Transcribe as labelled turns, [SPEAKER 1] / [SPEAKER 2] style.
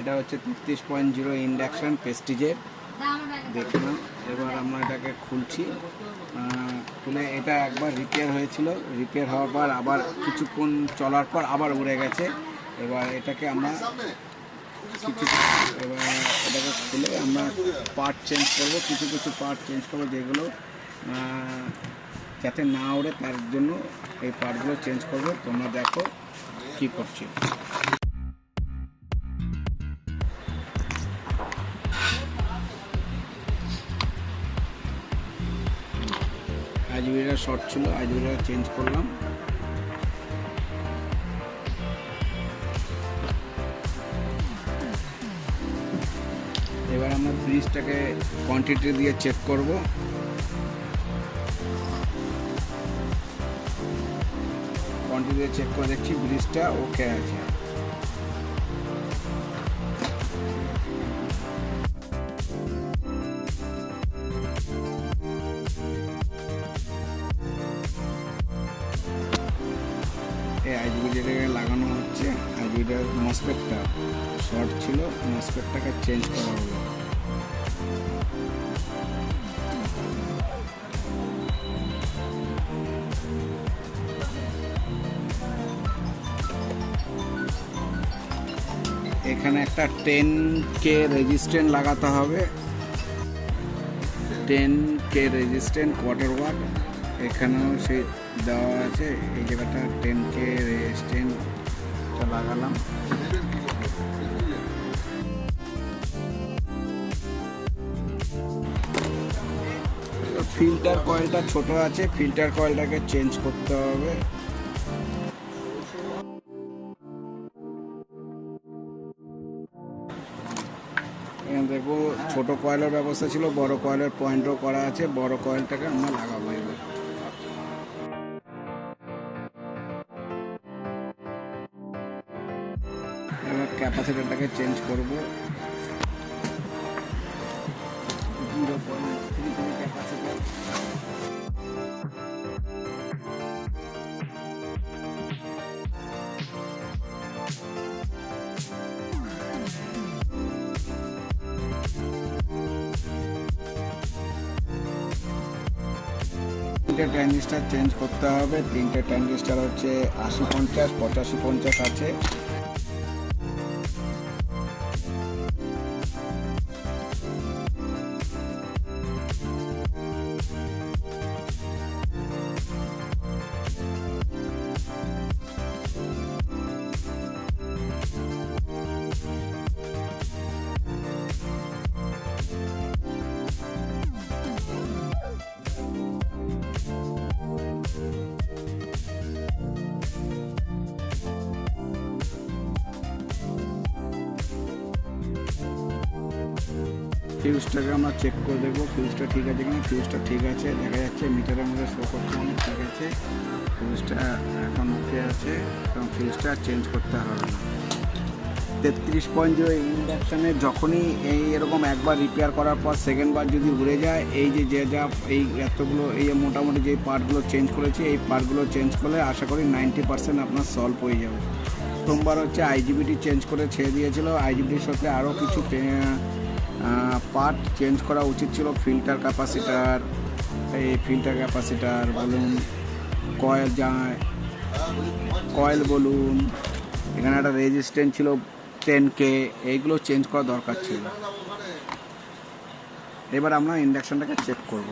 [SPEAKER 1] এটা হচ্ছে 33.0 ইন্ডাকশন প্রেস্টিজের, দেখলাম। এবার আমরা এটাকে খুলছি, খুলে এটা একবার রিপেয়ার হয়েছিল, রিপেয়ার হওয়ার পর আবার কিছুক্ষণ চলার পর আবার উড়ে গেছে। এবার এটাকে আমরা এবার এটাকে খুলে আমরা পার্ট চেঞ্জ করবো, কিছু কিছু পার্ট চেঞ্জ করবো যেগুলো যাতে না ওড়ে, তার জন্য এই পার্টগুলো চেঞ্জ করবো। তোমরা দেখো কি করছি। আইজিবিটা শর্ট ছিল, আইজিবিটা চেঞ্জ করলাম। এবার আমরা ব্রিজটাকে কোয়ান্টিটি দিয়ে চেক করব। কোয়ান্টিটি দিয়ে চেক করে দেখছি ব্রিজটা ওকে আছে। এই আইজিবিটাকে লাগানো হচ্ছে। আইজিবিটার মসফেটটা শর্ট ছিল, মসফেটটাকে চেঞ্জ করা হলো। এখানে একটা 10K রেজিস্ট্যান্ট লাগাতে হবে, 10K রেজিস্ট্যান্ট কোয়ার্টার ওয়াট। এখানেও সেই দেওয়া আছে, এই জায়গাটা 10K রেজিস্ট্যান্টটা লাগালাম। ফিল্টার কয়েলটা ছোট আছে, ফিল্টার কয়েলটাকে চেঞ্জ করতে হবে। এখানে দেখো ছোট কয়েলের ব্যবস্থা ছিল, বড় কয়েলের পয়েন্টও করা আছে। বড় কয়েলটাকে আমরা লাগাবো। এবার ক্যাপাসিটরটাকে চেঞ্জ করবো। 0.3 ক্যাপাসিটর। তিনটে ট্রানজিস্টার চেঞ্জ করতে হবে। তিনটে ট্রানজিস্টার হচ্ছে 80-50, 85-50 আছে। ফিউজটাকে আমরা চেক করে দেখবো ফিউজটা ঠিক আছে কিনা। ফিউজটা ঠিক আছে, দেখা যাচ্ছে মিটারের মধ্যে শো করতে অনেক ঠিক আছে। ফিউজটা এখন ওকে আছে, এবং ফিউজটা চেঞ্জ করতে হবে না। 33.0 ইন্ডাকশানে যখনই এই এরকম একবার রিপেয়ার করার পর সেকেন্ডবার যদি উড়ে যায়, এই যে যা এই এতগুলো এই মোটামুটি যে পার্টগুলো চেঞ্জ করেছি, এই পার্টগুলো চেঞ্জ করলে আশা করি 90% আপনার সলভ হয়ে যাবে। প্রথমবার হচ্ছে আইজিবিটি চেঞ্জ করে ছেড়ে দিয়েছিল। আইজিবিটির সাথে আরও কিছু পার্ট চেঞ্জ করা উচিত ছিল। ফিল্টার ক্যাপাসিটার, এই ফিল্টার ক্যাপাসিটার বলুন, কয়েল বলুন, এখানে একটা রেজিস্ট্যান্ট ছিল 10K, এইগুলো চেঞ্জ করা দরকার ছিল। এবার আমরা ইন্ডাকশনটাকে চেক করব।